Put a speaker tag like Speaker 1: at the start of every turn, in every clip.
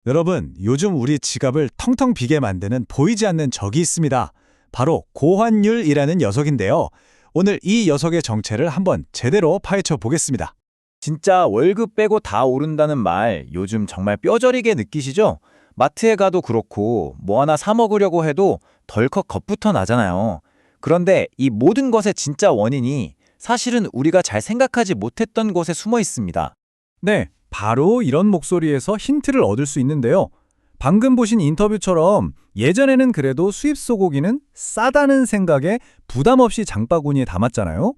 Speaker 1: 여러분, 요즘 우리 지갑을 텅텅 비게 만드는 보이지 않는 적이 있습니다. 바로 고환율이라는 녀석인데요. 오늘 이 녀석의 정체를 한번 제대로 파헤쳐 보겠습니다.
Speaker 2: 진짜 월급 빼고 다 오른다는 말 요즘 정말 뼈저리게 느끼시죠? 마트에 가도 그렇고 뭐 하나 사 먹으려고 해도 덜컥 겁부터 나잖아요. 그런데 이 모든 것의 진짜 원인이 사실은 우리가 잘 생각하지 못했던 곳에 숨어 있습니다.
Speaker 1: 네, 바로 이런 목소리에서 힌트를 얻을 수 있는데요. 방금 보신 인터뷰처럼 예전에는 그래도 수입 소고기는 싸다는 생각에 부담 없이 장바구니에 담았잖아요.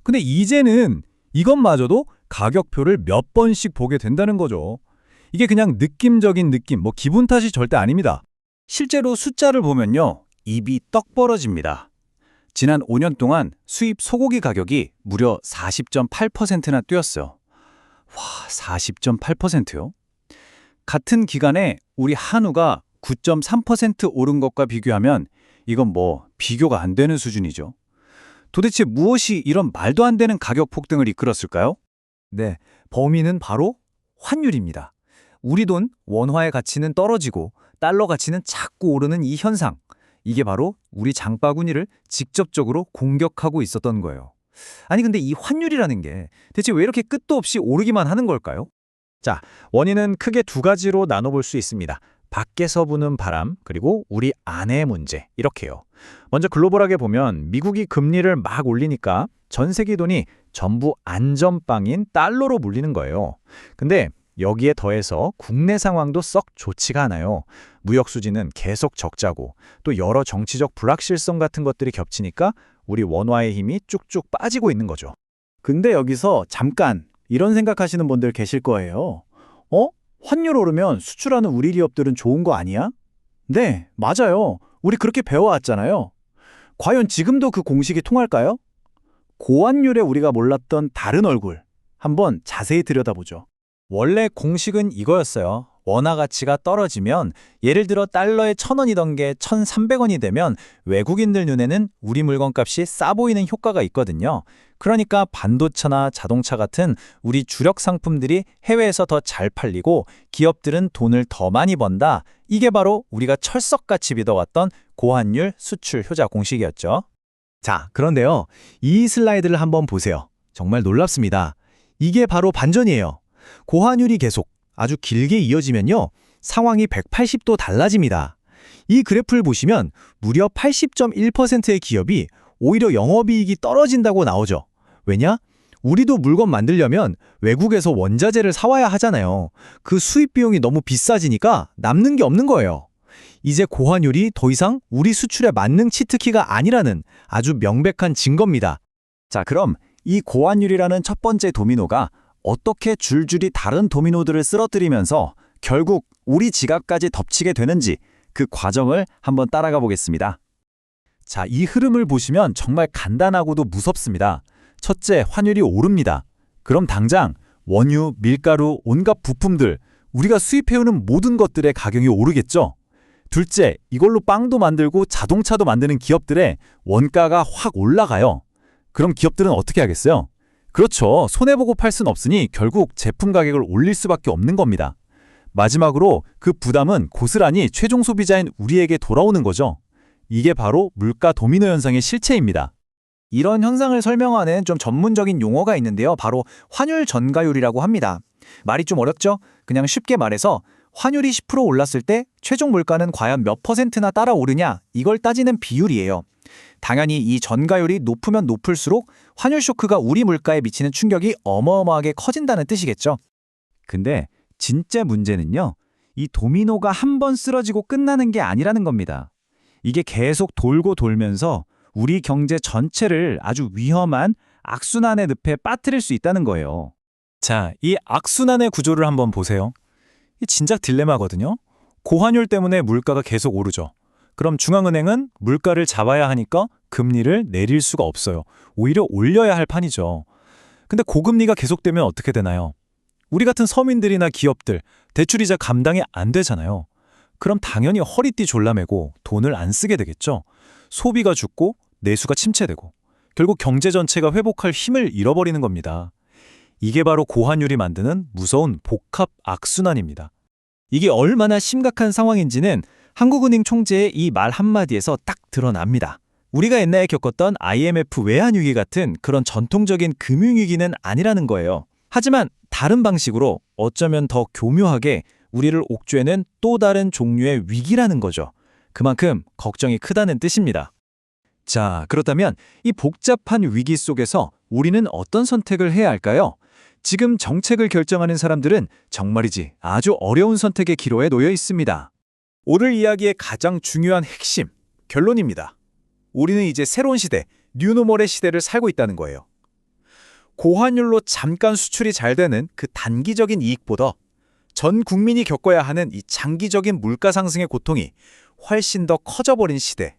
Speaker 1: 근데 이제는 이것마저도 가격표를 몇 번씩 보게 된다는 거죠. 이게 그냥 느낌적인 느낌, 기분 탓이 절대 아닙니다.
Speaker 2: 실제로 숫자를 보면요, 입이 떡 벌어집니다. 지난 5년 동안 수입 소고기 가격이 무려 40.8%나 뛰었어요. 와, 40.8%요? 같은 기간에 우리 한우가 9.3% 오른 것과 비교하면 이건 비교가 안 되는 수준이죠. 도대체 무엇이 이런 말도 안 되는 가격 폭등을 이끌었을까요?
Speaker 3: 네, 범인은 바로 환율입니다. 우리 돈 원화의 가치는 떨어지고 달러 가치는 자꾸 오르는 이 현상. 이게 바로 우리 장바구니를 직접적으로 공격하고 있었던 거예요. 아니 근데 이 환율이라는 게 대체 왜 이렇게 끝도 없이 오르기만 하는 걸까요?
Speaker 1: 자, 원인은 크게 두 가지로 나눠볼 수 있습니다. 밖에서 부는 바람, 그리고 우리 안의 문제, 이렇게요. 먼저 글로벌하게 보면 미국이 금리를 막 올리니까 전 세계 돈이 전부 안전빵인 달러로 물리는 거예요. 근데 여기에 더해서 국내 상황도 썩 좋지가 않아요. 무역 수지는 계속 적자고 또 여러 정치적 불확실성 같은 것들이 겹치니까 우리 원화의 힘이 쭉쭉 빠지고 있는 거죠.
Speaker 2: 근데 여기서 잠깐 이런 생각하시는 분들 계실 거예요. 환율 오르면 수출하는 우리 기업들은 좋은 거 아니야? 네, 맞아요. 우리 그렇게 배워왔잖아요. 과연 지금도 그 공식이 통할까요? 고환율에 우리가 몰랐던 다른 얼굴, 한번 자세히 들여다보죠.
Speaker 3: 원래 공식은 이거였어요. 원화 가치가 떨어지면 예를 들어 달러에 1,000원이던 게 1,300원이 되면 외국인들 눈에는 우리 물건값이 싸 보이는 효과가 있거든요. 그러니까 반도체나 자동차 같은 우리 주력 상품들이 해외에서 더 잘 팔리고 기업들은 돈을 더 많이 번다. 이게 바로 우리가 철석같이 믿어왔던 고환율 수출 효자 공식이었죠.
Speaker 2: 자, 그런데요. 이 슬라이드를 한번 보세요. 정말 놀랍습니다. 이게 바로 반전이에요. 고환율이 계속 아주 길게 이어지면요. 상황이 180도 달라집니다. 이 그래프를 보시면 무려 80.1%의 기업이 오히려 영업이익이 떨어진다고 나오죠. 왜냐? 우리도 물건 만들려면 외국에서 원자재를 사와야 하잖아요. 그 수입 비용이 너무 비싸지니까 남는 게 없는 거예요. 이제 고환율이 더 이상 우리 수출의 만능 치트키가 아니라는 아주 명백한 증거입니다.
Speaker 3: 자, 그럼 이 고환율이라는 첫 번째 도미노가 어떻게 줄줄이 다른 도미노들을 쓰러뜨리면서 결국 우리 지갑까지 덮치게 되는지 그 과정을 한번 따라가 보겠습니다. 자, 이 흐름을 보시면 정말 간단하고도 무섭습니다. 첫째, 환율이 오릅니다. 그럼 당장 원유, 밀가루, 온갖 부품들, 우리가 수입해오는 모든 것들의 가격이 오르겠죠? 둘째, 이걸로 빵도 만들고 자동차도 만드는 기업들의 원가가 확 올라가요. 그럼 기업들은 어떻게 하겠어요? 그렇죠. 손해보고 팔 순 없으니 결국 제품 가격을 올릴 수밖에 없는 겁니다. 마지막으로 그 부담은 고스란히 최종 소비자인 우리에게 돌아오는 거죠. 이게 바로 물가 도미노 현상의 실체입니다.
Speaker 2: 이런 현상을 설명하는 좀 전문적인 용어가 있는데요. 바로 환율 전가율이라고 합니다. 말이 좀 어렵죠? 그냥 쉽게 말해서 환율이 10% 올랐을 때 최종 물가는 과연 몇 %나 따라오르냐 이걸 따지는 비율이에요. 당연히 이 전가율이 높으면 높을수록 환율 쇼크가 우리 물가에 미치는 충격이 어마어마하게 커진다는 뜻이겠죠.
Speaker 3: 근데 진짜 문제는요. 이 도미노가 한 번 쓰러지고 끝나는 게 아니라는 겁니다. 이게 계속 돌고 돌면서 우리 경제 전체를 아주 위험한 악순환의 늪에 빠뜨릴 수 있다는 거예요.
Speaker 1: 자, 이 악순환의 구조를 한번 보세요. 이 진작 딜레마거든요. 고환율 때문에 물가가 계속 오르죠. 그럼 중앙은행은 물가를 잡아야 하니까 금리를 내릴 수가 없어요. 오히려 올려야 할 판이죠. 근데 고금리가 계속되면 어떻게 되나요? 우리 같은 서민들이나 기업들, 대출이자 감당이 안 되잖아요. 그럼 당연히 허리띠 졸라매고 돈을 안 쓰게 되겠죠. 소비가 죽고 내수가 침체되고 결국 경제 전체가 회복할 힘을 잃어버리는 겁니다. 이게 바로 고환율이 만드는 무서운 복합 악순환입니다.
Speaker 2: 이게 얼마나 심각한 상황인지는 한국은행 총재의 이 말 한마디에서 딱 드러납니다. 우리가 옛날에 겪었던 IMF 외환위기 같은 그런 전통적인 금융위기는 아니라는 거예요. 하지만 다른 방식으로 어쩌면 더 교묘하게 우리를 옥죄는 또 다른 종류의 위기라는 거죠. 그만큼 걱정이 크다는 뜻입니다.
Speaker 4: 자, 그렇다면 이 복잡한 위기 속에서 우리는 어떤 선택을 해야 할까요? 지금 정책을 결정하는 사람들은 정말이지 아주 어려운 선택의 기로에 놓여 있습니다.
Speaker 2: 오늘 이야기의 가장 중요한 핵심, 결론입니다. 우리는 이제 새로운 시대, 뉴노멀의 시대를 살고 있다는 거예요. 고환율로 잠깐 수출이 잘 되는 그 단기적인 이익보다 전 국민이 겪어야 하는 이 장기적인 물가 상승의 고통이 훨씬 더 커져버린 시대.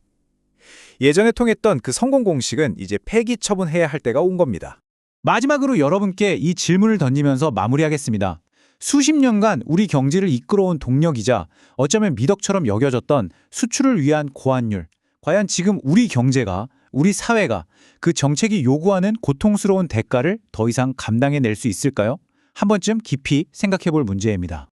Speaker 2: 예전에 통했던 그 성공 공식은 이제 폐기 처분해야 할 때가 온 겁니다.
Speaker 5: 마지막으로 여러분께 이 질문을 던지면서 마무리하겠습니다. 수십 년간 우리 경제를 이끌어온 동력이자 어쩌면 미덕처럼 여겨졌던 수출을 위한 고환율. 과연 지금 우리 경제가, 우리 사회가 그 정책이 요구하는 고통스러운 대가를 더 이상 감당해낼 수 있을까요? 한 번쯤 깊이 생각해 볼 문제입니다.